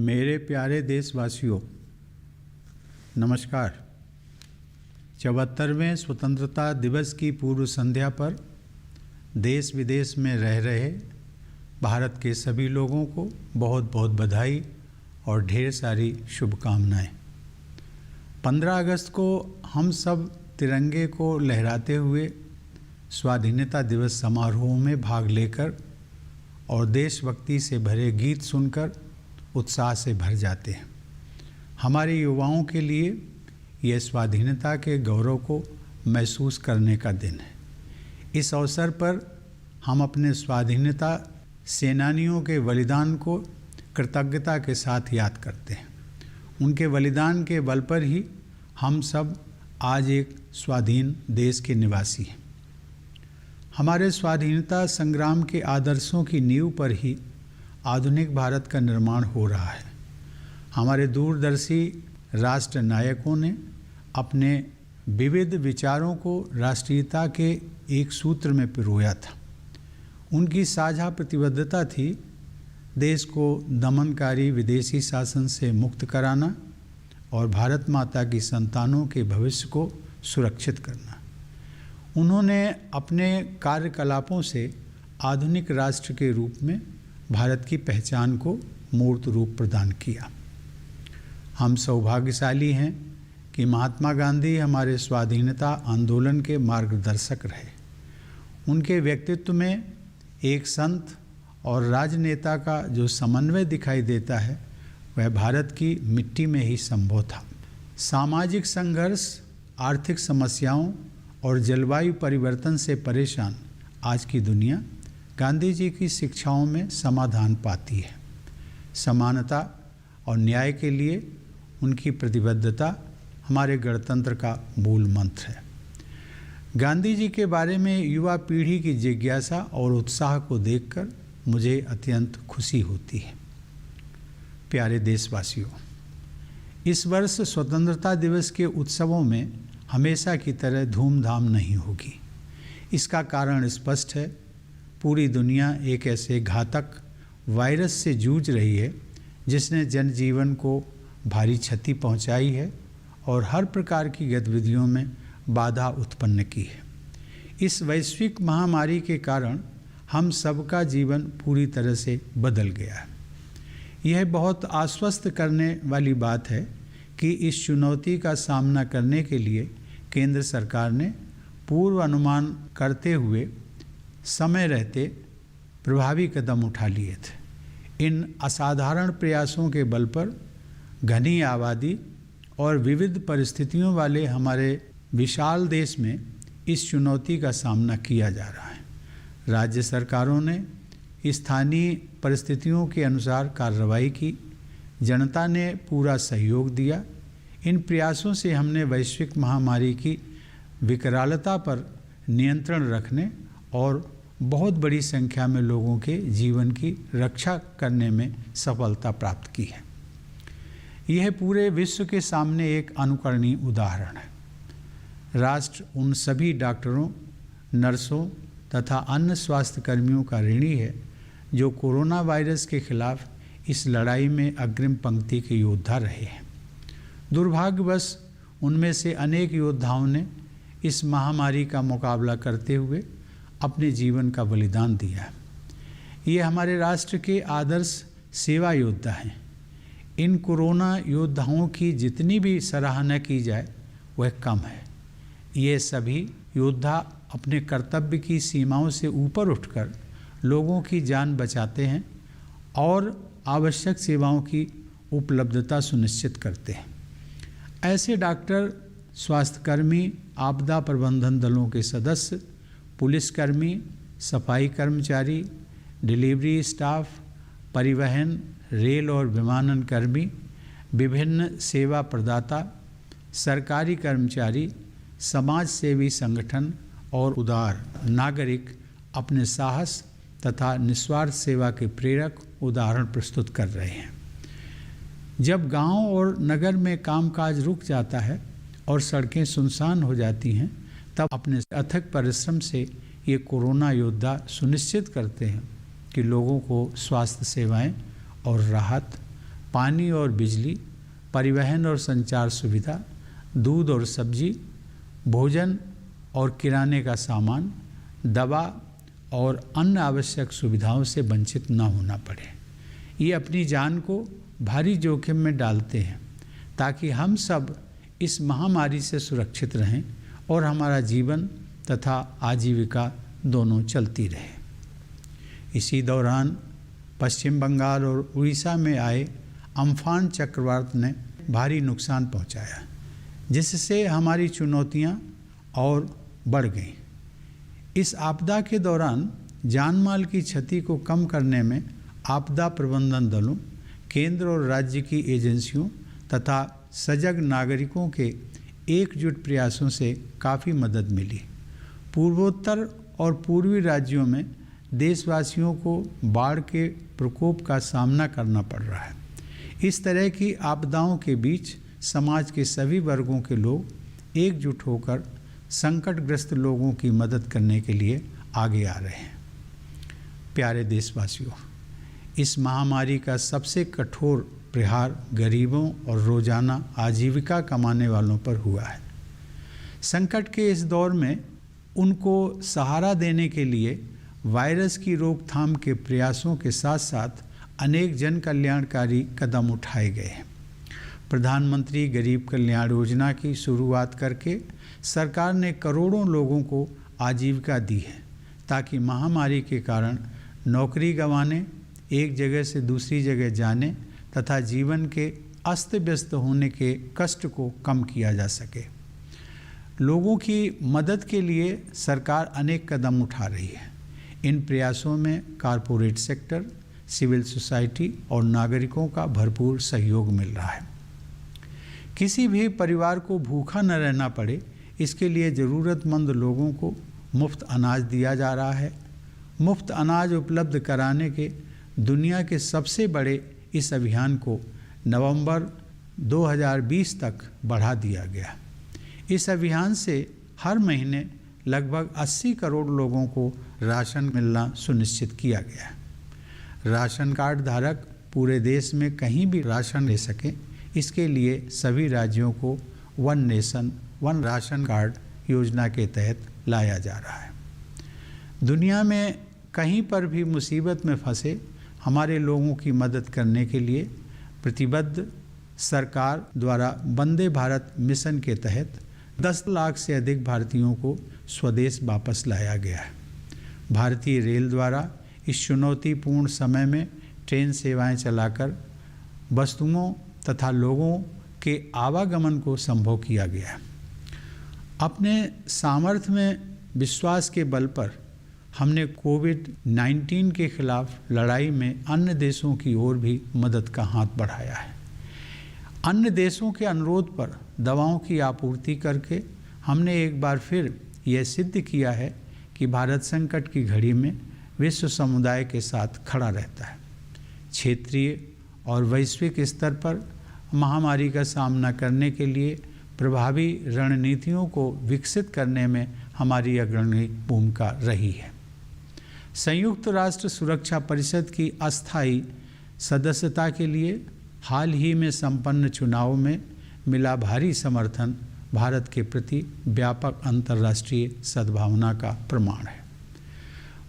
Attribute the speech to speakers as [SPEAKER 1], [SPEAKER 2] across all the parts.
[SPEAKER 1] मेरे प्यारे देशवासियों, नमस्कार। 74वें स्वतंत्रता दिवस की पूर्व संध्या पर देश विदेश में रह रहे भारत के सभी लोगों को बहुत बहुत बधाई और ढेर सारी शुभकामनाएं। 15 अगस्त को हम सब तिरंगे को लहराते हुए स्वाधीनता दिवस समारोह में भाग लेकर और देशभक्ति से भरे गीत सुनकर उत्साह से भर जाते हैं। हमारे युवाओं के लिए यह स्वाधीनता के गौरव को महसूस करने का दिन है। इस अवसर पर हम अपने स्वाधीनता सेनानियों के बलिदान को कृतज्ञता के साथ याद करते हैं। उनके बलिदान के बल पर ही हम सब आज एक स्वाधीन देश के निवासी हैं। हमारे स्वाधीनता संग्राम के आदर्शों की नींव पर ही आधुनिक भारत का निर्माण हो रहा है। हमारे दूरदर्शी राष्ट्र नायकों ने अपने विविध विचारों को राष्ट्रीयता के एक सूत्र में पिरोया था। उनकी साझा प्रतिबद्धता थी देश को दमनकारी विदेशी शासन से मुक्त कराना और भारत माता की संतानों के भविष्य को सुरक्षित करना। उन्होंने अपने कार्यकलापों से आधुनिक राष्ट्र के रूप में भारत की पहचान को मूर्त रूप प्रदान किया। हम सौभाग्यशाली हैं कि महात्मा गांधी हमारे स्वाधीनता आंदोलन के मार्गदर्शक रहे। उनके व्यक्तित्व में एक संत और राजनेता का जो समन्वय दिखाई देता है वह भारत की मिट्टी में ही संभव था। सामाजिक संघर्ष, आर्थिक समस्याओं और जलवायु परिवर्तन से परेशान आज की दुनिया गांधी जी की शिक्षाओं में समाधान पाती है। समानता और न्याय के लिए उनकी प्रतिबद्धता हमारे गणतंत्र का मूल मंत्र है। गांधी जी के बारे में युवा पीढ़ी की जिज्ञासा और उत्साह को देखकर मुझे अत्यंत खुशी होती है। प्यारे देशवासियों, इस वर्ष स्वतंत्रता दिवस के उत्सवों में हमेशा की तरह धूमधाम नहीं होगी। इसका कारण स्पष्ट है। पूरी दुनिया एक ऐसे घातक वायरस से जूझ रही है जिसने जनजीवन को भारी क्षति पहुंचाई है और हर प्रकार की गतिविधियों में बाधा उत्पन्न की है। इस वैश्विक महामारी के कारण हम सबका जीवन पूरी तरह से बदल गया है। यह बहुत आश्वस्त करने वाली बात है कि इस चुनौती का सामना करने के लिए केंद्र सरकार ने पूर्व अनुमान करते हुए समय रहते प्रभावी कदम उठा लिए थे। इन असाधारण प्रयासों के बल पर घनी आबादी और विविध परिस्थितियों वाले हमारे विशाल देश में इस चुनौती का सामना किया जा रहा है। राज्य सरकारों ने स्थानीय परिस्थितियों के अनुसार कार्रवाई की, जनता ने पूरा सहयोग दिया। इन प्रयासों से हमने वैश्विक महामारी की विकरालता पर नियंत्रण रखने और बहुत बड़ी संख्या में लोगों के जीवन की रक्षा करने में सफलता प्राप्त की है। यह पूरे विश्व के सामने एक अनुकरणीय उदाहरण है। राष्ट्र उन सभी डॉक्टरों, नर्सों तथा अन्य स्वास्थ्य कर्मियों का ऋणी है जो कोरोना वायरस के खिलाफ इस लड़ाई में अग्रिम पंक्ति के योद्धा रहे हैं। दुर्भाग्यवश उनमें से अनेक योद्धाओं ने इस महामारी का मुकाबला करते हुए अपने जीवन का बलिदान दिया है। ये हमारे राष्ट्र के आदर्श सेवा योद्धा हैं। इन कोरोना योद्धाओं की जितनी भी सराहना की जाए वह कम है। ये सभी योद्धा अपने कर्तव्य की सीमाओं से ऊपर उठकर लोगों की जान बचाते हैं और आवश्यक सेवाओं की उपलब्धता सुनिश्चित करते हैं। ऐसे डॉक्टर, स्वास्थ्यकर्मी, आपदा प्रबंधन दलों के सदस्य, पुलिसकर्मी, सफाई कर्मचारी, डिलीवरी स्टाफ, परिवहन, रेल और विमानन कर्मी, विभिन्न सेवा प्रदाता, सरकारी कर्मचारी, समाज सेवी संगठन और उदार नागरिक अपने साहस तथा निस्वार्थ सेवा के प्रेरक उदाहरण प्रस्तुत कर रहे हैं। जब गांव और नगर में कामकाज रुक जाता है और सड़कें सुनसान हो जाती हैं, तब अपने अथक परिश्रम से ये कोरोना योद्धा सुनिश्चित करते हैं कि लोगों को स्वास्थ्य सेवाएं और राहत पानी और बिजली, परिवहन और संचार सुविधा, दूध और सब्जी, भोजन और किराने का सामान, दवा और अन्य आवश्यक सुविधाओं से वंचित न होना पड़े। ये अपनी जान को भारी जोखिम में डालते हैं ताकि हम सब इस महामारी से सुरक्षित रहें और हमारा जीवन तथा आजीविका दोनों चलती रहे। इसी दौरान पश्चिम बंगाल और उड़ीसा में आए अम्फान चक्रवात ने भारी नुकसान पहुंचाया, जिससे हमारी चुनौतियां और बढ़ गईं। इस आपदा के दौरान जान माल की क्षति को कम करने में आपदा प्रबंधन दलों, केंद्र और राज्य की एजेंसियों तथा सजग नागरिकों के एकजुट प्रयासों से काफ़ी मदद मिली। पूर्वोत्तर और पूर्वी राज्यों में देशवासियों को बाढ़ के प्रकोप का सामना करना पड़ रहा है। इस तरह की आपदाओं के बीच समाज के सभी वर्गों के लोग एकजुट होकर संकटग्रस्त लोगों की मदद करने के लिए आगे आ रहे हैं। प्यारे देशवासियों, इस महामारी का सबसे कठोर प्रहार गरीबों और रोजाना आजीविका कमाने वालों पर हुआ है। संकट के इस दौर में उनको सहारा देने के लिए वायरस की रोकथाम के प्रयासों के साथ साथ अनेक जन कल्याणकारी कदम उठाए गए हैं। प्रधानमंत्री गरीब कल्याण योजना की शुरुआत करके सरकार ने करोड़ों लोगों को आजीविका दी है, ताकि महामारी के कारण नौकरी गंवाने, एक जगह से दूसरी जगह जाने तथा जीवन के अस्त व्यस्त होने के कष्ट को कम किया जा सके। लोगों की मदद के लिए सरकार अनेक कदम उठा रही है। इन प्रयासों में कॉरपोरेट सेक्टर, सिविल सोसाइटी और नागरिकों का भरपूर सहयोग मिल रहा है। किसी भी परिवार को भूखा न रहना पड़े, इसके लिए ज़रूरतमंद लोगों को मुफ्त अनाज दिया जा रहा है। मुफ्त अनाज उपलब्ध कराने के दुनिया के सबसे बड़े इस अभियान को नवंबर 2020 तक बढ़ा दिया गया। इस अभियान से हर महीने लगभग 80 करोड़ लोगों को राशन मिलना सुनिश्चित किया गया है। राशन कार्ड धारक पूरे देश में कहीं भी राशन ले सकें, इसके लिए सभी राज्यों को one nation one ration card योजना के तहत लाया जा रहा है। दुनिया में कहीं पर भी मुसीबत में फंसे हमारे लोगों की मदद करने के लिए प्रतिबद्ध सरकार द्वारा वंदे भारत मिशन के तहत 10 लाख से अधिक भारतीयों को स्वदेश वापस लाया गया है। भारतीय रेल द्वारा इस चुनौतीपूर्ण समय में ट्रेन सेवाएं चलाकर वस्तुओं तथा लोगों के आवागमन को संभव किया गया है। अपने सामर्थ्य में विश्वास के बल पर हमने कोविड-19 के खिलाफ लड़ाई में अन्य देशों की ओर भी मदद का हाथ बढ़ाया है। अन्य देशों के अनुरोध पर दवाओं की आपूर्ति करके हमने एक बार फिर यह सिद्ध किया है कि भारत संकट की घड़ी में विश्व समुदाय के साथ खड़ा रहता है। क्षेत्रीय और वैश्विक स्तर पर महामारी का सामना करने के लिए प्रभावी रणनीतियों को विकसित करने में हमारी अग्रणी भूमिका रही है। संयुक्त राष्ट्र सुरक्षा परिषद की अस्थायी सदस्यता के लिए हाल ही में संपन्न चुनाव में मिला भारी समर्थन भारत के प्रति व्यापक अंतर्राष्ट्रीय सद्भावना का प्रमाण है।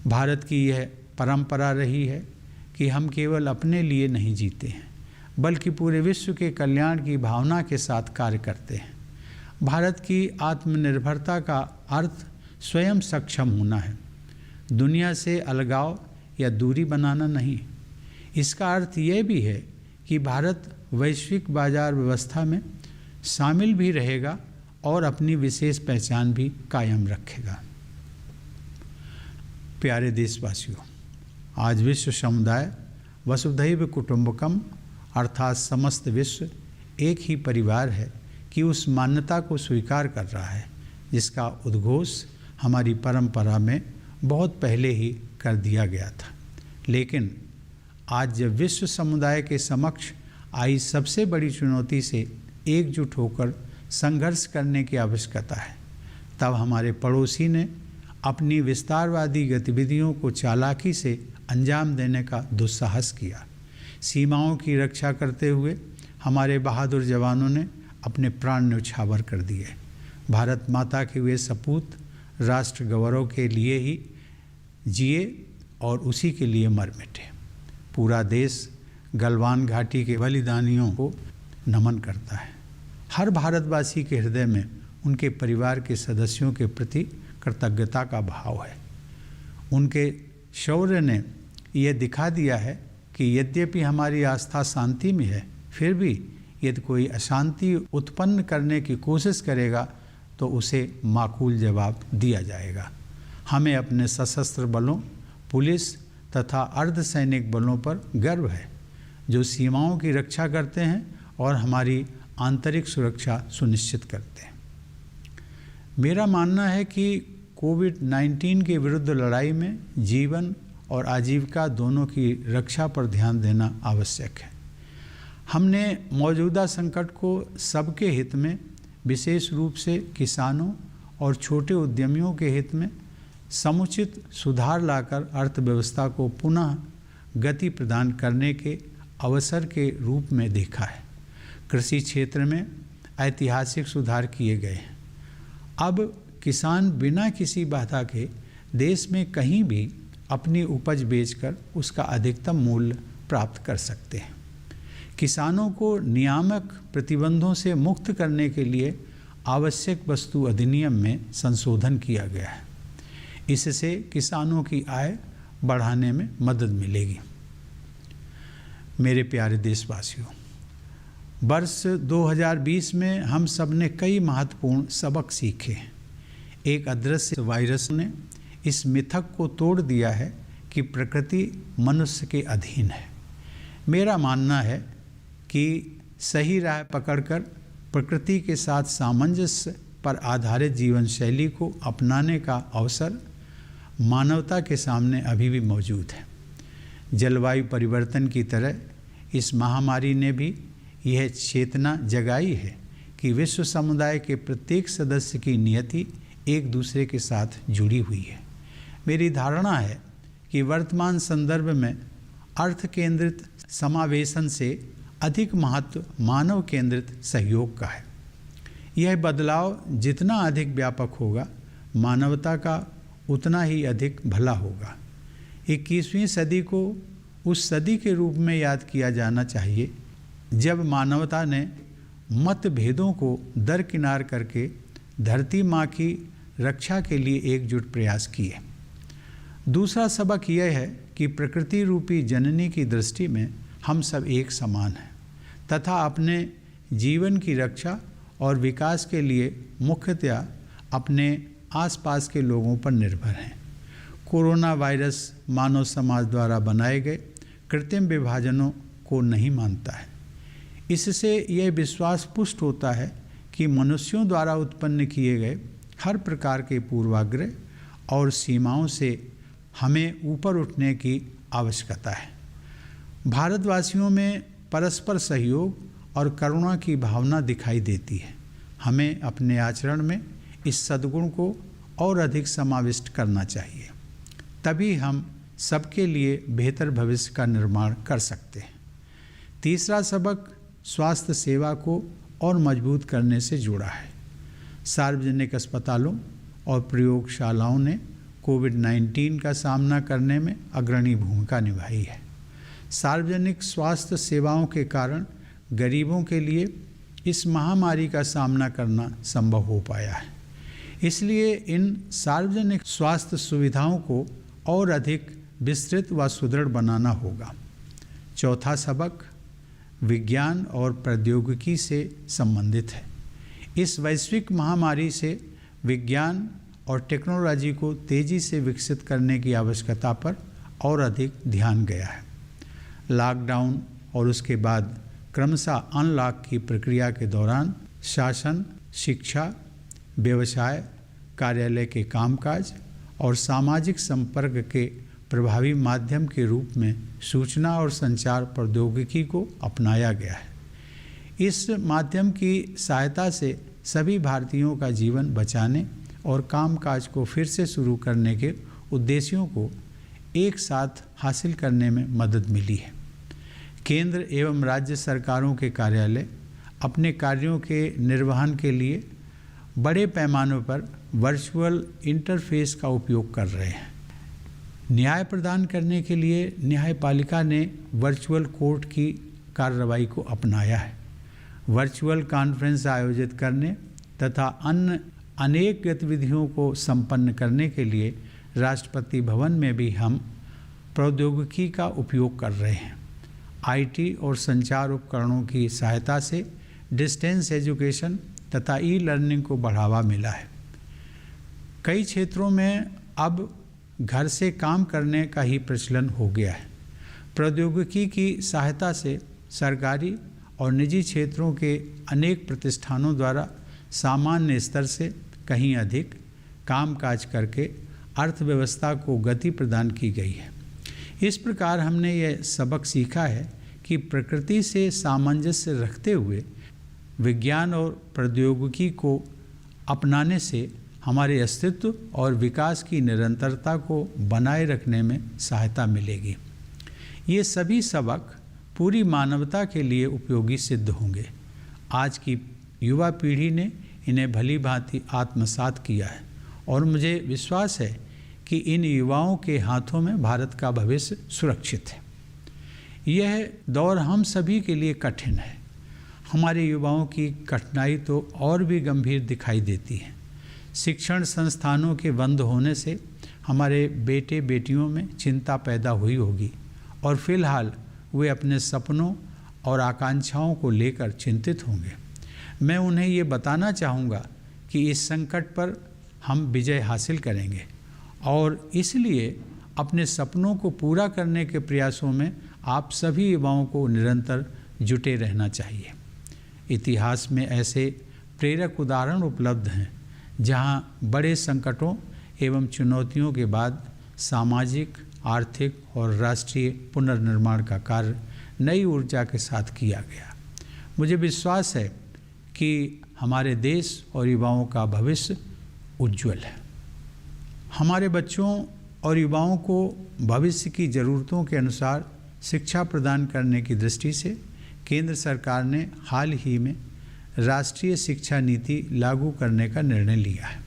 [SPEAKER 1] भारत की यह परंपरा रही है कि हम केवल अपने लिए नहीं जीते हैं, बल्कि पूरे विश्व के कल्याण की भावना के साथ कार्य करते हैं। भारत की आत्मनिर्भरता का अर्थ स्वयं सक्षम होना है, दुनिया से अलगाव या दूरी बनाना नहीं। इसका अर्थ यह भी है कि भारत वैश्विक बाजार व्यवस्था में शामिल भी रहेगा और अपनी विशेष पहचान भी कायम रखेगा। प्यारे देशवासियों, आज विश्व समुदाय वसुधैव कुटुंबकम अर्थात समस्त विश्व एक ही परिवार है कि उस मान्यता को स्वीकार कर रहा है जिसका उद्घोष हमारी परंपरा में बहुत पहले ही कर दिया गया था। लेकिन आज जब विश्व समुदाय के समक्ष आई सबसे बड़ी चुनौती से एकजुट होकर संघर्ष करने की आवश्यकता है, तब हमारे पड़ोसी ने अपनी विस्तारवादी गतिविधियों को चालाकी से अंजाम देने का दुस्साहस किया। सीमाओं की रक्षा करते हुए हमारे बहादुर जवानों ने अपने प्राण न्यौछावर कर दिए। भारत माता के वे सपूत राष्ट्र गौरव के लिए ही जिए और उसी के लिए मर मिटे। पूरा देश गलवान घाटी के बलिदानियों को नमन करता है। हर भारतवासी के हृदय में उनके परिवार के सदस्यों के प्रति कृतज्ञता का भाव है। उनके शौर्य ने यह दिखा दिया है कि यद्यपि हमारी आस्था शांति में है, फिर भी यदि कोई अशांति उत्पन्न करने की कोशिश करेगा तो उसे माकूल जवाब दिया जाएगा। हमें अपने सशस्त्र बलों, पुलिस तथा अर्धसैनिक बलों पर गर्व है, जो सीमाओं की रक्षा करते हैं और हमारी आंतरिक सुरक्षा सुनिश्चित करते हैं। मेरा मानना है कि कोविड-19 के विरुद्ध लड़ाई में जीवन और आजीविका दोनों की रक्षा पर ध्यान देना आवश्यक है। हमने मौजूदा संकट को सबके हित में, विशेष रूप से किसानों और छोटे उद्यमियों के हित में समुचित सुधार लाकर अर्थव्यवस्था को पुनः गति प्रदान करने के अवसर के रूप में देखा है। कृषि क्षेत्र में ऐतिहासिक सुधार किए गए हैं। अब किसान बिना किसी बाधा के देश में कहीं भी अपनी उपज बेचकर उसका अधिकतम मूल्य प्राप्त कर सकते हैं। किसानों को नियामक प्रतिबंधों से मुक्त करने के लिए आवश्यक वस्तु अधिनियम में संशोधन किया गया है। इससे किसानों की आय बढ़ाने में मदद मिलेगी। मेरे प्यारे देशवासियों, वर्ष 2020 में हम सब ने कई महत्वपूर्ण सबक सीखे हैं। एक अदृश्य वायरस ने इस मिथक को तोड़ दिया है कि प्रकृति मनुष्य के अधीन है। मेरा मानना है कि सही राह पकड़कर प्रकृति के साथ सामंजस्य पर आधारित जीवन शैली को अपनाने का अवसर मानवता के सामने अभी भी मौजूद है। जलवायु परिवर्तन की तरह इस महामारी ने भी यह चेतना जगाई है कि विश्व समुदाय के प्रत्येक सदस्य की नियति एक दूसरे के साथ जुड़ी हुई है। मेरी धारणा है कि वर्तमान संदर्भ में अर्थ केंद्रित समावेशन से अधिक महत्व मानव केंद्रित सहयोग का है। यह बदलाव जितना अधिक व्यापक होगा, मानवता का उतना ही अधिक भला होगा। 21वीं सदी को उस सदी के रूप में याद किया जाना चाहिए जब मानवता ने मतभेदों को दरकिनार करके धरती माँ की रक्षा के लिए एकजुट प्रयास किए। दूसरा सबक यह है कि प्रकृति रूपी जननी की दृष्टि में हम सब एक समान हैं तथा अपने जीवन की रक्षा और विकास के लिए मुख्यतया अपने आसपास के लोगों पर निर्भर हैं। कोरोना वायरस मानव समाज द्वारा बनाए गए कृत्रिम विभाजनों को नहीं मानता है। इससे यह विश्वास पुष्ट होता है कि मनुष्यों द्वारा उत्पन्न किए गए हर प्रकार के पूर्वाग्रह और सीमाओं से हमें ऊपर उठने की आवश्यकता है। भारतवासियों में परस्पर सहयोग और करुणा की भावना दिखाई देती है। हमें अपने आचरण में इस सद्गुण को और अधिक समाविष्ट करना चाहिए, तभी हम सबके लिए बेहतर भविष्य का निर्माण कर सकते हैं। तीसरा सबक स्वास्थ्य सेवा को और मजबूत करने से जुड़ा है। सार्वजनिक अस्पतालों और प्रयोगशालाओं ने कोविड-19 का सामना करने में अग्रणी भूमिका निभाई है। सार्वजनिक स्वास्थ्य सेवाओं के कारण गरीबों के लिए इस महामारी का सामना करना संभव हो पाया है। इसलिए इन सार्वजनिक स्वास्थ्य सुविधाओं को और अधिक विस्तृत व सुदृढ़ बनाना होगा। चौथा सबक विज्ञान और प्रौद्योगिकी से संबंधित है। इस वैश्विक महामारी से विज्ञान और टेक्नोलॉजी को तेज़ी से विकसित करने की आवश्यकता पर और अधिक ध्यान गया है। लॉकडाउन और उसके बाद क्रमशः अनलॉक की प्रक्रिया के दौरान शासन, शिक्षा, व्यवसाय, कार्यालय के कामकाज और सामाजिक संपर्क के प्रभावी माध्यम के रूप में सूचना और संचार प्रौद्योगिकी को अपनाया गया है। इस माध्यम की सहायता से सभी भारतीयों का जीवन बचाने और कामकाज को फिर से शुरू करने के उद्देश्यों को एक साथ हासिल करने में मदद मिली है। केंद्र एवं राज्य सरकारों के कार्यालय अपने कार्यों के निर्वहन के लिए बड़े पैमाने पर वर्चुअल इंटरफेस का उपयोग कर रहे हैं। न्याय प्रदान करने के लिए न्यायपालिका ने वर्चुअल कोर्ट की कार्रवाई को अपनाया है। वर्चुअल कॉन्फ्रेंस आयोजित करने तथा अन्य अनेक गतिविधियों को संपन्न करने के लिए राष्ट्रपति भवन में भी हम प्रौद्योगिकी का उपयोग कर रहे हैं। आईटी और संचार उपकरणों की सहायता से डिस्टेंस एजुकेशन तथा ई लर्निंग को बढ़ावा मिला है। कई क्षेत्रों में अब घर से काम करने का ही प्रचलन हो गया है। प्रौद्योगिकी की सहायता से सरकारी और निजी क्षेत्रों के अनेक प्रतिष्ठानों द्वारा सामान्य स्तर से कहीं अधिक कामकाज करके अर्थव्यवस्था को गति प्रदान की गई है। इस प्रकार हमने यह सबक सीखा है कि प्रकृति से सामंजस्य रखते हुए विज्ञान और प्रौद्योगिकी को अपनाने से हमारे अस्तित्व और विकास की निरंतरता को बनाए रखने में सहायता मिलेगी। ये सभी सबक पूरी मानवता के लिए उपयोगी सिद्ध होंगे। आज की युवा पीढ़ी ने इन्हें भली भांति आत्मसात किया है और मुझे विश्वास है कि इन युवाओं के हाथों में भारत का भविष्य सुरक्षित है। यह दौर हम सभी के लिए कठिन है। हमारे युवाओं की कठिनाई तो और भी गंभीर दिखाई देती है। शिक्षण संस्थानों के बंद होने से हमारे बेटे बेटियों में चिंता पैदा हुई होगी और फिलहाल वे अपने सपनों और आकांक्षाओं को लेकर चिंतित होंगे। मैं उन्हें ये बताना चाहूँगा कि इस संकट पर हम विजय हासिल करेंगे और इसलिए अपने सपनों को पूरा करने के प्रयासों में आप सभी युवाओं को निरंतर जुटे रहना चाहिए। इतिहास में ऐसे प्रेरक उदाहरण उपलब्ध हैं जहां बड़े संकटों एवं चुनौतियों के बाद सामाजिक, आर्थिक और राष्ट्रीय पुनर्निर्माण का कार्य नई ऊर्जा के साथ किया गया। मुझे विश्वास है कि हमारे देश और युवाओं का भविष्य उज्जवल है। हमारे बच्चों और युवाओं को भविष्य की ज़रूरतों के अनुसार शिक्षा प्रदान करने की दृष्टि से केंद्र सरकार ने हाल ही में राष्ट्रीय शिक्षा नीति लागू करने का निर्णय लिया है।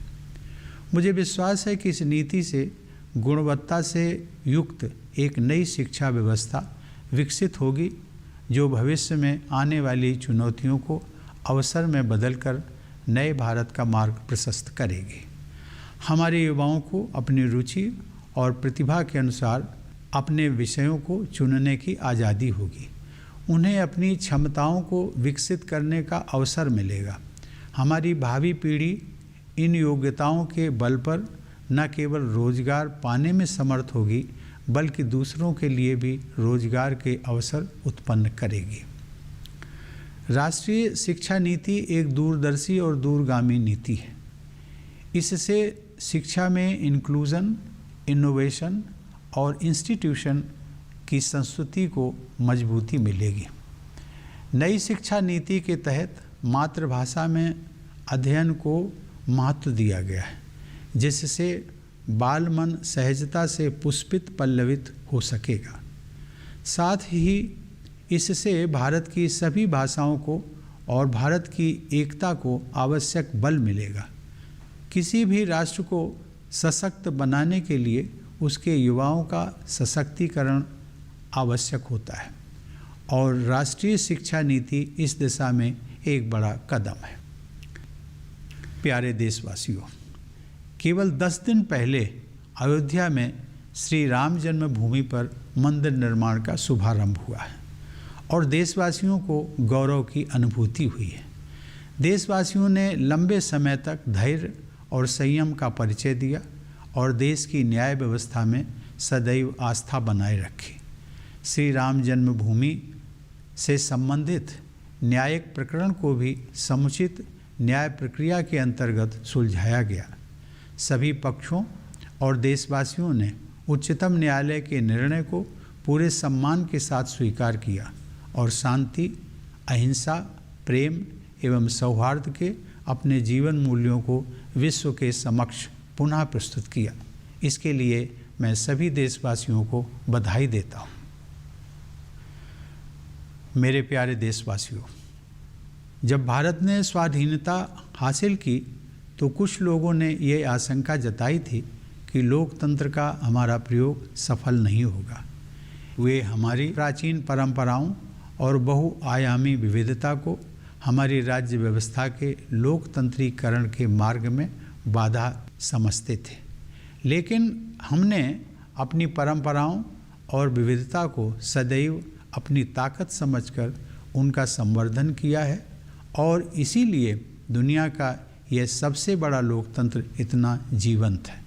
[SPEAKER 1] मुझे विश्वास है कि इस नीति से गुणवत्ता से युक्त एक नई शिक्षा व्यवस्था विकसित होगी जो भविष्य में आने वाली चुनौतियों को अवसर में बदलकर नए भारत का मार्ग प्रशस्त करेगी। हमारे युवाओं को अपनी रुचि और प्रतिभा के अनुसार अपने विषयों को चुनने की आज़ादी होगी। उन्हें अपनी क्षमताओं को विकसित करने का अवसर मिलेगा। हमारी भावी पीढ़ी इन योग्यताओं के बल पर न केवल रोजगार पाने में समर्थ होगी बल्कि दूसरों के लिए भी रोजगार के अवसर उत्पन्न करेगी। राष्ट्रीय शिक्षा नीति एक दूरदर्शी और दूरगामी नीति है। इससे शिक्षा में इंक्लूजन, इनोवेशन और इंस्टीट्यूशन की संस्कृति को मजबूती मिलेगी। नई शिक्षा नीति के तहत मातृभाषा में अध्ययन को महत्व दिया गया है, जिससे बाल मन सहजता से पुष्पित पल्लवित हो सकेगा। साथ ही इससे भारत की सभी भाषाओं को और भारत की एकता को आवश्यक बल मिलेगा। किसी भी राष्ट्र को सशक्त बनाने के लिए उसके युवाओं का सशक्तिकरण आवश्यक होता है और राष्ट्रीय शिक्षा नीति इस दिशा में एक बड़ा कदम है। प्यारे देशवासियों, केवल 10 दिन पहले अयोध्या में श्री राम जन्मभूमि पर मंदिर निर्माण का शुभारंभ हुआ है और देशवासियों को गौरव की अनुभूति हुई है। देशवासियों ने लंबे समय तक धैर्य और संयम का परिचय दिया और देश की न्याय व्यवस्था में सदैव आस्था बनाए रखी। श्री राम जन्मभूमि से संबंधित न्यायिक प्रकरण को भी समुचित न्याय प्रक्रिया के अंतर्गत सुलझाया गया। सभी पक्षों और देशवासियों ने उच्चतम न्यायालय के निर्णय को पूरे सम्मान के साथ स्वीकार किया और शांति, अहिंसा, प्रेम एवं सौहार्द के अपने जीवन मूल्यों को विश्व के समक्ष पुनः प्रस्तुत किया। इसके लिए मैं सभी देशवासियों को बधाई देता हूँ। मेरे प्यारे देशवासियों, जब भारत ने स्वाधीनता हासिल की तो कुछ लोगों ने ये आशंका जताई थी कि लोकतंत्र का हमारा प्रयोग सफल नहीं होगा। वे हमारी प्राचीन परंपराओं और बहुआयामी विविधता को हमारी राज्य व्यवस्था के लोकतंत्रीकरण के मार्ग में बाधा समझते थे। लेकिन हमने अपनी परंपराओं और विविधता को सदैव अपनी ताकत समझकर उनका संवर्धन किया है और इसीलिए दुनिया का यह सबसे बड़ा लोकतंत्र इतना जीवंत है।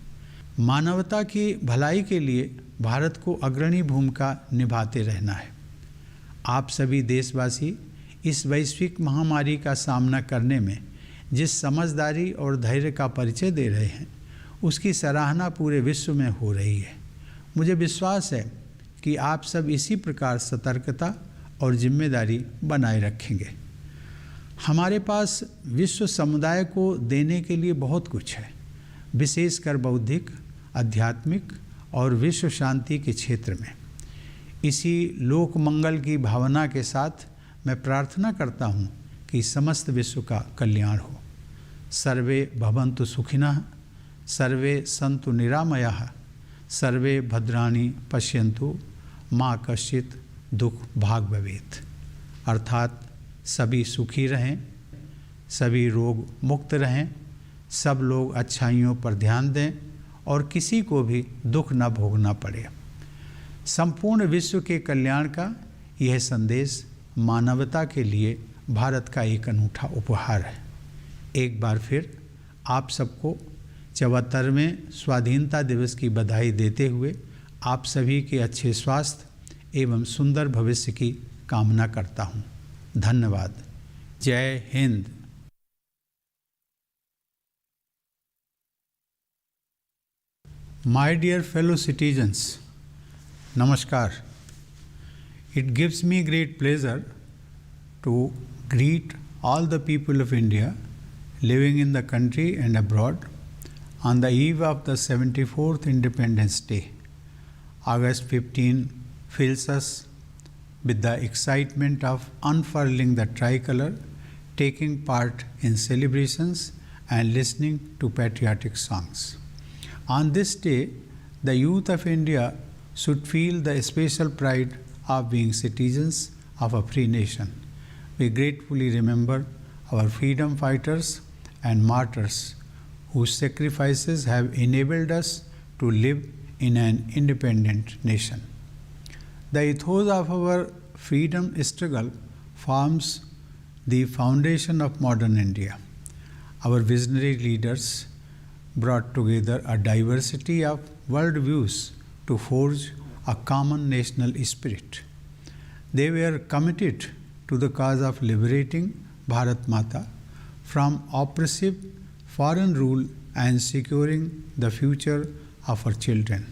[SPEAKER 1] मानवता की भलाई के लिए भारत को अग्रणी भूमिका निभाते रहना है। आप सभी देशवासी इस वैश्विक महामारी का सामना करने में जिस समझदारी और धैर्य का परिचय दे रहे हैं, उसकी सराहना पूरे विश्व में हो रही है। मुझे विश्वास है कि आप सब इसी प्रकार सतर्कता और जिम्मेदारी बनाए रखेंगे। हमारे पास विश्व समुदाय को देने के लिए बहुत कुछ है, विशेषकर बौद्धिक, आध्यात्मिक और विश्व शांति के क्षेत्र में। इसी लोक मंगल की भावना के साथ मैं प्रार्थना करता हूँ कि समस्त विश्व का कल्याण हो। सर्वे भवन्तु सुखिनः, सर्वे सन्तु निरामयाः, सर्वे भद्राणि पश्यन्तु मा कश्चित् दुख भाग भवेत्। अर्थात सभी सुखी रहें, सभी रोग मुक्त रहें, सब लोग अच्छाइयों पर ध्यान दें और किसी को भी दुख न भोगना पड़े। संपूर्ण विश्व के कल्याण का यह संदेश मानवता के लिए भारत का एक अनूठा उपहार है। एक बार फिर आप सबको 74वें स्वाधीनता दिवस की बधाई देते हुए आप सभी के अच्छे स्वास्थ्य एवं सुंदर भविष्य की कामना करता हूँ। धन्यवाद। जय Hind. My dear fellow citizens, Namaskar. It gives me great pleasure to greet all the people of India living in the country and abroad on the eve of the 74th Independence Day. August 15 fills us with the excitement of unfurling the tricolor, taking part in celebrations and listening to patriotic songs. On this day, the youth of India should feel the special pride of being citizens of a free nation. We gratefully remember our freedom fighters and martyrs whose sacrifices have enabled us to live in an independent nation. The ethos of our freedom struggle forms the foundation of modern India. Our visionary leaders brought together a diversity of worldviews to forge a common national spirit. They were committed to the cause of liberating Bharat Mata from oppressive foreign rule and securing the future of our children.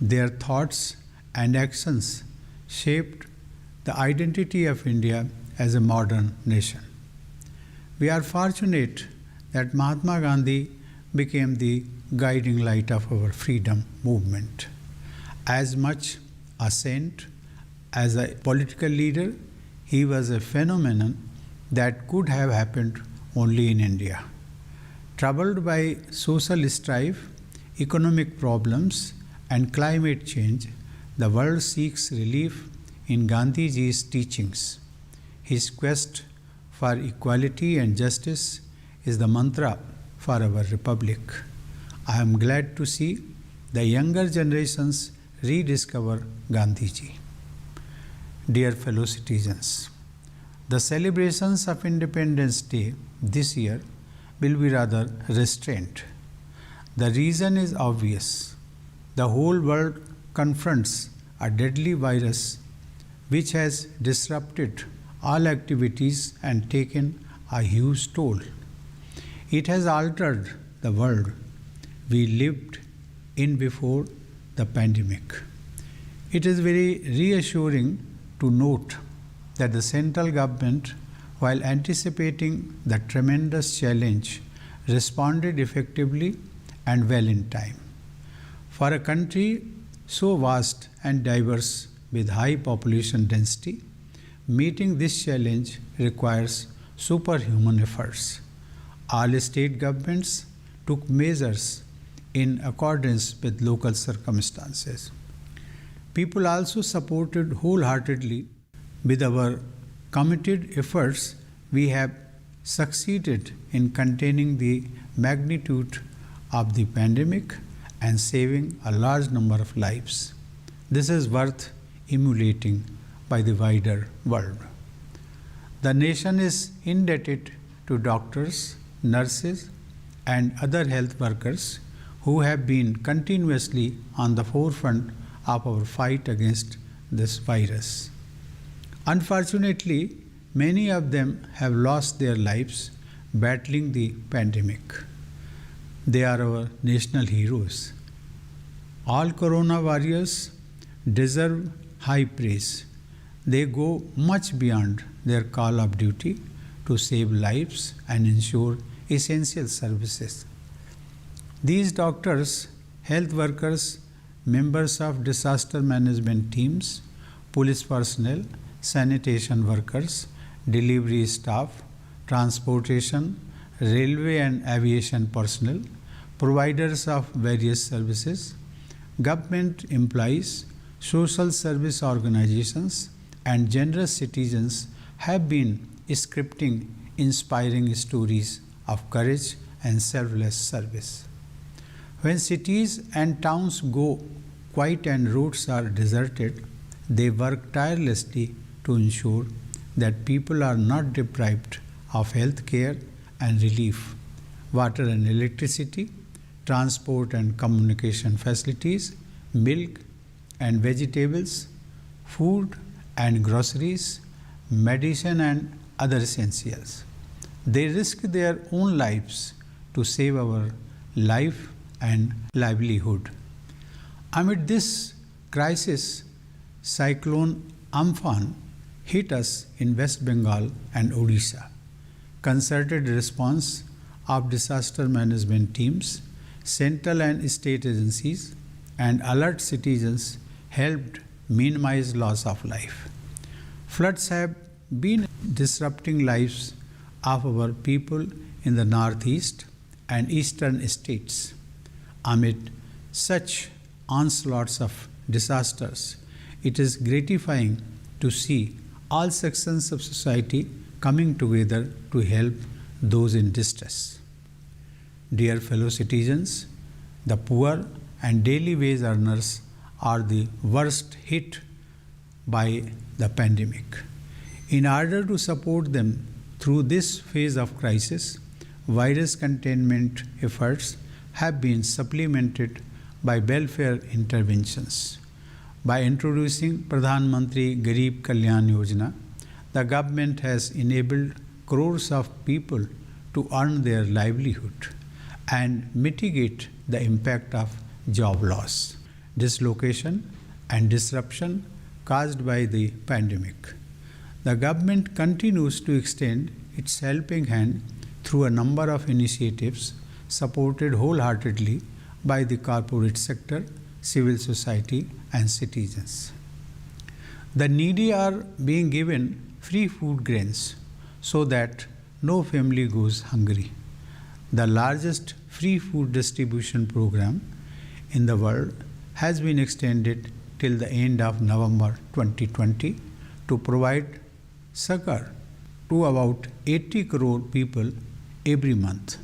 [SPEAKER 1] Their thoughts and actions shaped the identity of India as a modern nation. We are fortunate that Mahatma Gandhi became the guiding light of our freedom movement. As much a saint as a political leader, he was a phenomenon that could have happened only in India. Troubled by social strife, economic problems, and climate change, the world seeks relief in Gandhiji's teachings. His quest for equality and justice is the mantra for our republic. I am glad to see the younger generations rediscover Gandhiji. Dear fellow citizens, the celebrations of Independence Day this year will be rather restrained. The reason is obvious. The whole world confronts a deadly virus which has disrupted all activities and taken a huge toll. It has altered the world we lived in before the pandemic. It is very reassuring to note that the central government, while anticipating the tremendous challenge, responded effectively and well in time. For a country so vast and diverse with high population density, Meeting this challenge requires superhuman efforts. All state governments took measures in accordance with local circumstances. People also supported wholeheartedly. With our committed efforts, we have succeeded in containing the magnitude of the pandemic and saving a large number of lives. This is worth emulating by the wider world. The nation is indebted to doctors, nurses, and other health workers who have been continuously on the forefront of our fight against this virus. Unfortunately, many of them have lost their lives battling the pandemic. They are our national heroes. All corona warriors deserve high praise. They go much beyond their call of duty to save lives and ensure essential services. These doctors, health workers, members of disaster management teams, police personnel, sanitation workers, delivery staff, transportation, railway and aviation personnel, providers of various services, government employees, social service organizations, and generous citizens have been scripting inspiring stories of courage and selfless service. When cities and towns go quiet and roads are deserted, they work tirelessly to ensure that people are not deprived of health care and relief, water and electricity, transport and communication facilities, milk and vegetables, food and groceries, medicine and other essentials. They risk their own lives to save our life and livelihood. Amid this crisis, Cyclone Amphan hit us in West Bengal and Odisha. Concerted response of disaster management teams, central and state agencies, and alert citizens helped minimize loss of life. Floods have been disrupting lives of our people in the northeast and eastern states. Amid such onslaughts of disasters, it is gratifying to see all sections of society coming together to help those in distress. Dear fellow citizens, the poor and daily wage earners are the worst hit by the pandemic. In order to support them through this phase of crisis, virus containment efforts have been supplemented by welfare interventions. By introducing Pradhan Mantri Garib Kalyan Yojana, the government has enabled crores of people to earn their livelihood and mitigate the impact of job loss, dislocation, and disruption caused by the pandemic. The government continues to extend its helping hand through a number of initiatives supported wholeheartedly by the corporate sector, civil society, and citizens. The needy are being given free food grains so that no family goes hungry. The largest free food distribution program in the world has been extended till the end of November 2020 to provide succor to about 80 crore people every month.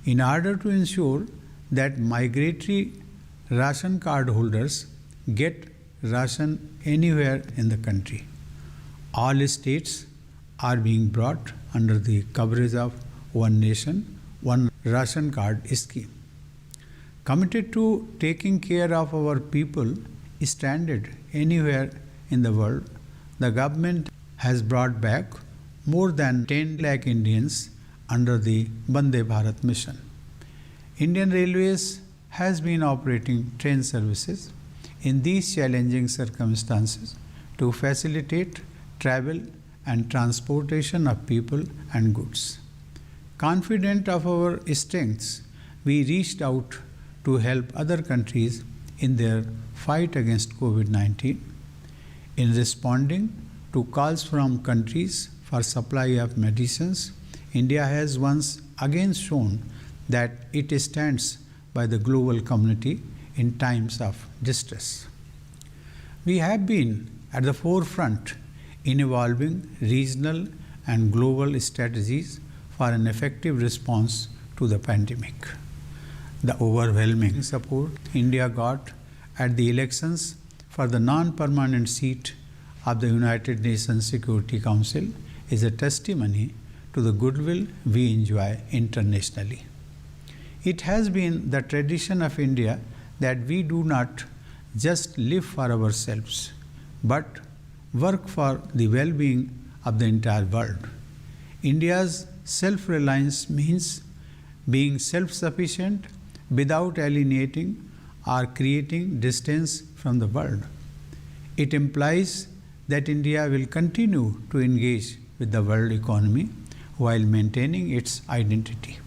[SPEAKER 1] In order to ensure that migratory ration card holders get ration anywhere in the country, all states are being brought under the coverage of One Nation, One Ration Card scheme. Committed to taking care of our people stranded anywhere in the world, the government has brought back more than 10 lakh Indians under the Vande Bharat mission. Indian Railways has been operating train services in these challenging circumstances to facilitate travel and transportation of people and goods. Confident of our strengths, we reached out to help other countries in their fight against COVID-19. In responding to calls from countries for supply of medicines, India has once again shown that it stands by the global community in times of distress. We have been at the forefront in evolving regional and global strategies for an effective response to the pandemic. The overwhelming support India got at the elections for the non-permanent seat of the United Nations Security Council is a testimony to the goodwill we enjoy internationally. It has been the tradition of India that we do not just live for ourselves, but work for the well-being of the entire world. India's self-reliance means being self-sufficient without alienating or creating distance from the world. It implies that India will continue to engage with the world economy while maintaining its identity.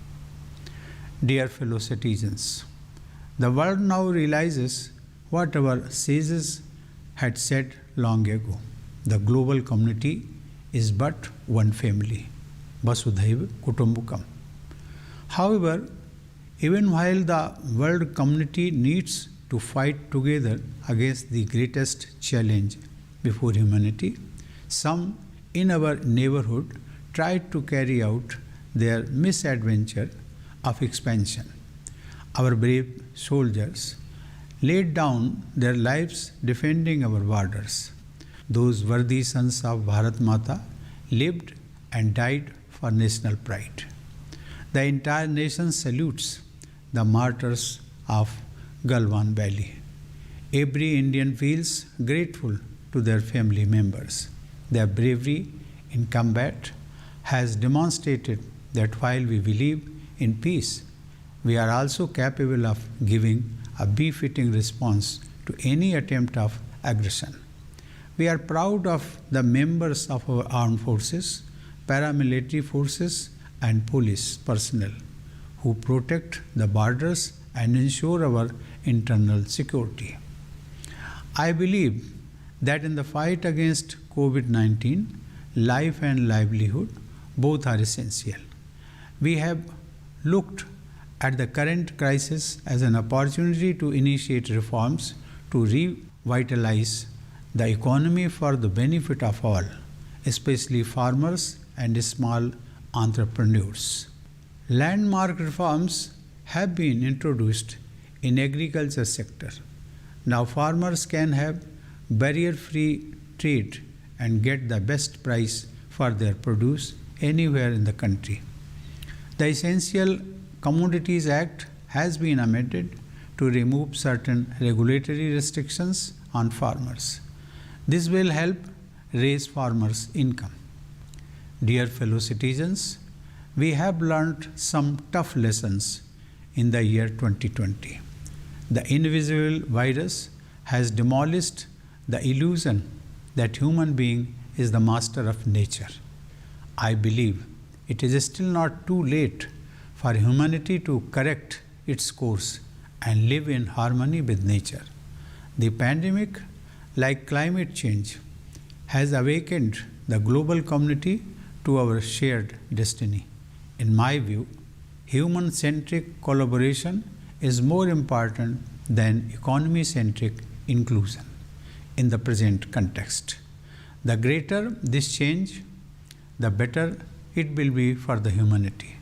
[SPEAKER 1] Dear fellow citizens, the world now realizes what our sages had said long ago. The global community is but one family, Vasudhaiva Kutumbakam. However, even while the world community needs to fight together against the greatest challenge before humanity, some in our neighborhood tried to carry out their misadventure of expansion. Our brave soldiers laid down their lives defending our borders. Those worthy sons of Bharat Mata lived and died for national pride. The entire nation salutes the martyrs of Galwan Valley. Every Indian feels grateful to their family members. Their bravery in combat has demonstrated that while we believe in peace, we are also capable of giving a befitting response to any attempt of aggression. We are proud of the members of our armed forces, paramilitary forces, and police personnel who protect the borders and ensure our internal security. I believe that in the fight against COVID-19, life and livelihood both are essential. We have looked at the current crisis as an opportunity to initiate reforms to revitalize the economy for the benefit of all, especially farmers and small entrepreneurs. Landmark reforms have been introduced in agriculture sector. Now farmers can have barrier-free trade and get the best price for their produce anywhere in the country. The Essential Commodities Act has been amended to remove certain regulatory restrictions on farmers. This will help raise farmers' income. Dear fellow citizens, we have learned some tough lessons in the year 2020. The invisible virus has demolished the illusion that human being is the master of nature. I believe it is still not too late for humanity to correct its course and live in harmony with nature. The pandemic, like climate change, has awakened the global community to our shared destiny. In my view, human-centric collaboration is more important than economy-centric inclusion in the present context. The greater this change, the better it will be for the humanity.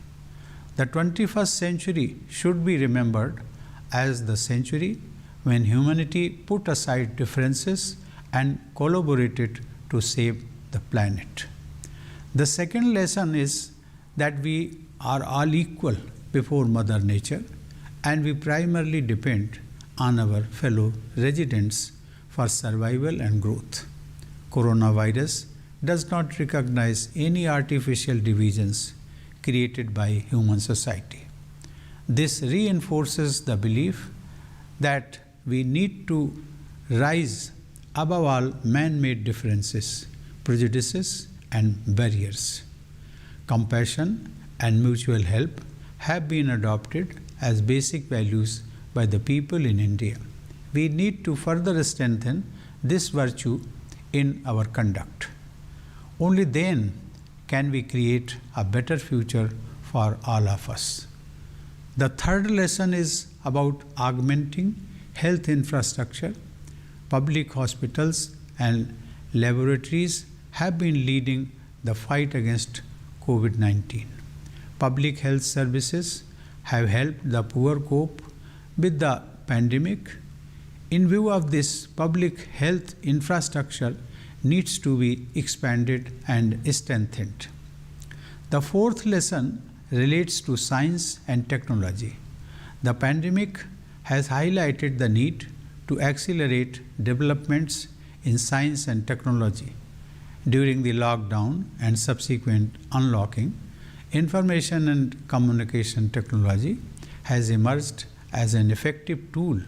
[SPEAKER 1] The 21st century should be remembered as the century when humanity put aside differences and collaborated to save the planet. The second lesson is that we are all equal before Mother Nature and we primarily depend on our fellow residents for survival and growth. Coronavirus does not recognize any artificial divisions created by human society. This reinforces the belief that we need to rise above all man-made differences, prejudices, and barriers. Compassion and mutual help have been adopted as basic values by the people in India. We need to further strengthen this virtue in our conduct. Only then can we create a better future for all of us. The third lesson is about augmenting health infrastructure. Public hospitals and laboratories have been leading the fight against COVID-19. Public health services have helped the poor cope with the pandemic. In view of this, public health infrastructure needs to be expanded and strengthened. The fourth lesson relates to science and technology. The pandemic has highlighted the need to accelerate developments in science and technology. During the lockdown and subsequent unlocking, information and communication technology has emerged as an effective tool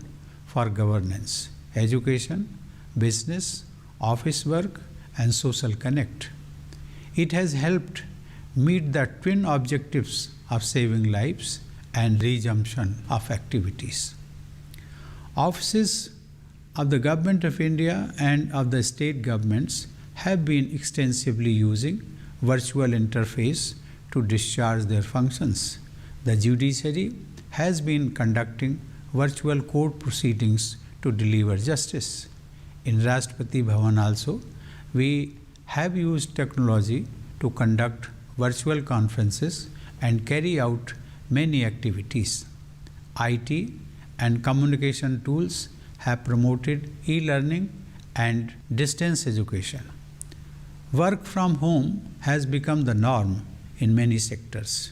[SPEAKER 1] for governance, education, business, office work, and social connect. It has helped meet the twin objectives of saving lives and resumption of activities. Offices of the Government of India and of the state governments have been extensively using virtual interface to discharge their functions. The judiciary has been conducting virtual court proceedings to deliver justice. In Rashtrapati Bhavan also, we have used technology to conduct virtual conferences and carry out many activities. IT and communication tools have promoted e-learning and distance education. Work from home has become the norm in many sectors.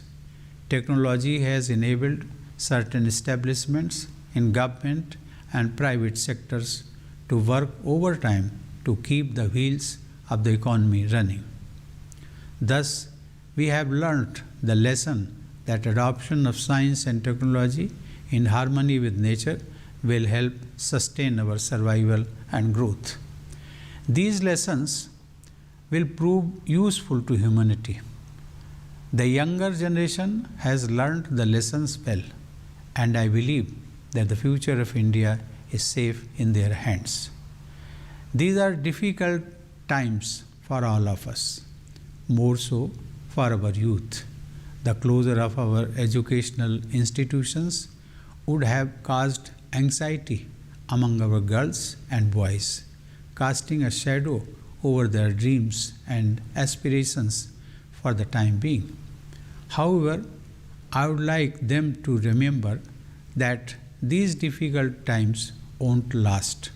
[SPEAKER 1] Technology has enabled certain establishments in government and private sectors to work overtime to keep the wheels of the economy running. Thus, we have learnt the lesson that adoption of science and technology in harmony with nature will help sustain our survival and growth. These lessons will prove useful to humanity. The younger generation has learnt the lessons well, and I believe that the future of India is safe in their hands. These are difficult times for all of us, more so for our youth. The closure of our educational institutions would have caused anxiety among our girls and boys, casting a shadow over their dreams and aspirations for the time being. However, I would like them to remember that these difficult times won't last,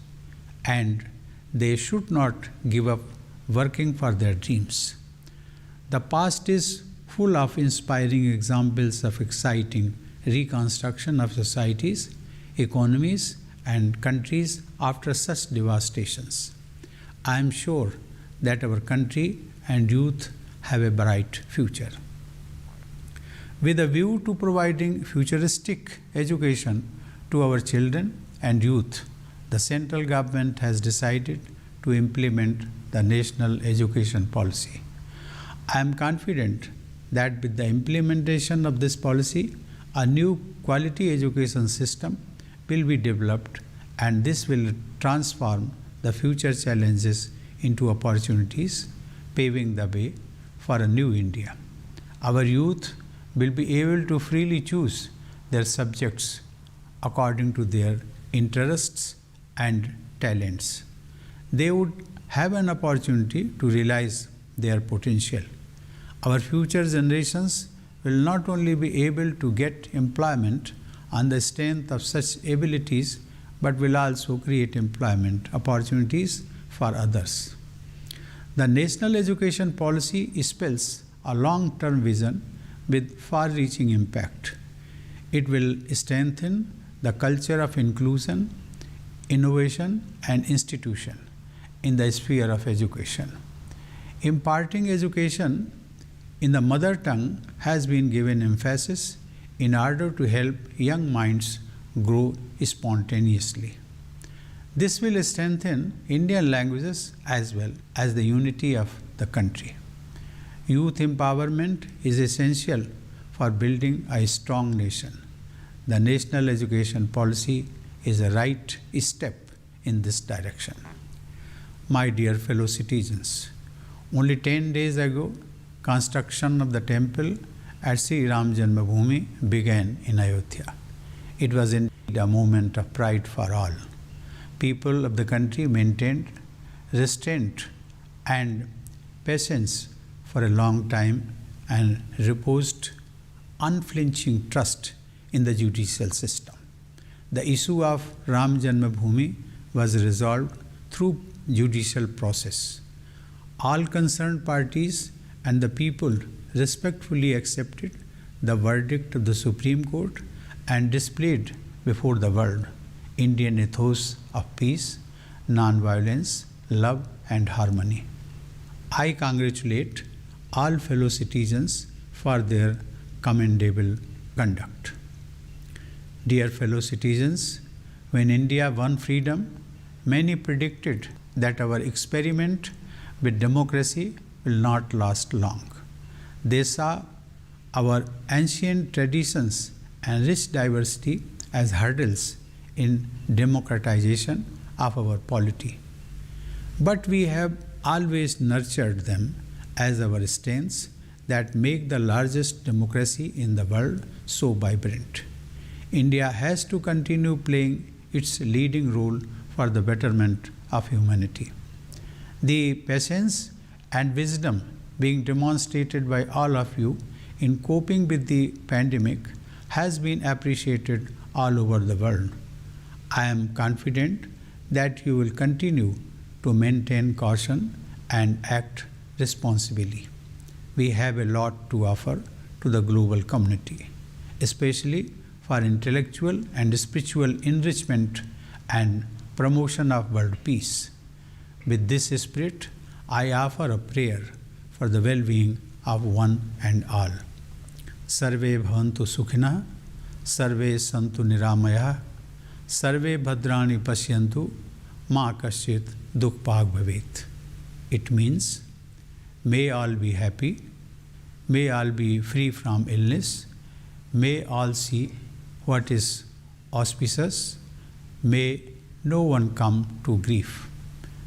[SPEAKER 1] and they should not give up working for their dreams. The past is full of inspiring examples of exciting reconstruction of societies, economies, and countries after such devastations. I am sure that our country and youth have a bright future. With a view to providing futuristic education to our children and youth, the central government has decided to implement the National Education Policy. I am confident that with the implementation of this policy, a new quality education system will be developed, and this will transform the future challenges into opportunities, paving the way for a new India. Our youth will be able to freely choose their subjects according to their interests and talents. They would have an opportunity to realize their potential. Our future generations will not only be able to get employment on the strength of such abilities, but will also create employment opportunities for others. The National Education Policy spells a long-term vision with far-reaching impact. It will strengthen the culture of inclusion, innovation, and institution in the sphere of education. Imparting education in the mother tongue has been given emphasis in order to help young minds grow spontaneously. This will strengthen Indian languages as well as the unity of the country. Youth empowerment is essential for building a strong nation. The National Education Policy is a right step in this direction. My dear fellow citizens, Only 10 days ago, construction of the temple at Sri Ram Janmabhoomi began in Ayodhya. It was indeed a moment of pride for all. People of the country maintained restraint and patience for a long time and reposed unflinching trust in the judicial system. The issue of Ram Janmabhoomi was resolved through judicial process. All concerned parties and the people respectfully accepted the verdict of the Supreme Court and displayed before the world Indian ethos of peace, non-violence, love and harmony. I congratulate all fellow citizens for their commendable conduct. Dear fellow citizens, when India won freedom, many predicted that our experiment with democracy will not last long. They saw our ancient traditions and rich diversity as hurdles in democratization of our polity. But we have always nurtured them as our strengths that make the largest democracy in the world so vibrant. India has to continue playing its leading role for the betterment of humanity. The patience and wisdom being demonstrated by all of you in coping with the pandemic has been appreciated all over the world. I am confident that you will continue to maintain caution and act responsibly. We have a lot to offer to the global community, especially for intellectual and spiritual enrichment and promotion of world peace. With this spirit, I offer a prayer for the well-being of one and all. Sarve bhavantu sukhina, sarve santu niramaya, sarve bhadrani pasyantu, ma kasyit dukbhag bhavet. It means, may all be happy, may all be free from illness, may all see what is auspicious, may no one come to grief.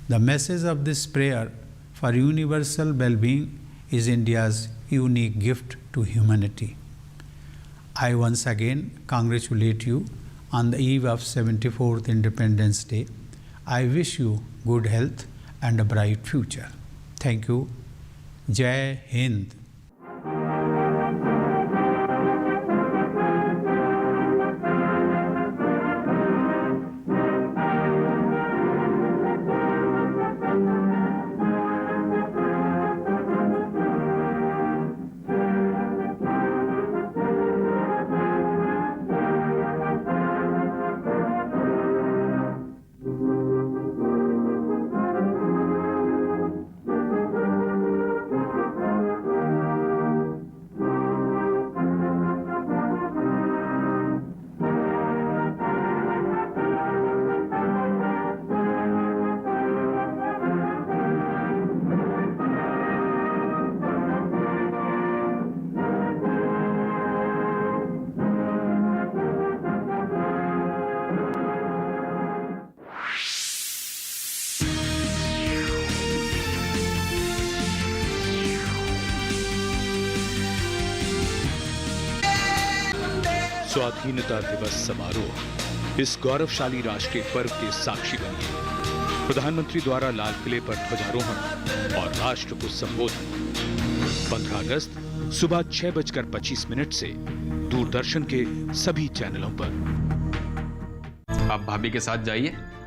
[SPEAKER 1] The message of this prayer for universal well-being is India's unique gift to humanity. I once again congratulate you on the eve of 74th Independence Day. I wish you good health and a bright future. Thank you. Jai Hind.
[SPEAKER 2] स्वाधीनता दिवस समारोह इस गौरवशाली राष्ट्रीय पर्व के साक्षी बनिए। प्रधानमंत्री द्वारा लाल किले पर ध्वजारोहण और राष्ट्र को संबोधन 15 अगस्त सुबह 6:25 से दूरदर्शन के सभी चैनलों पर।
[SPEAKER 3] आप भाभी के साथ जाइए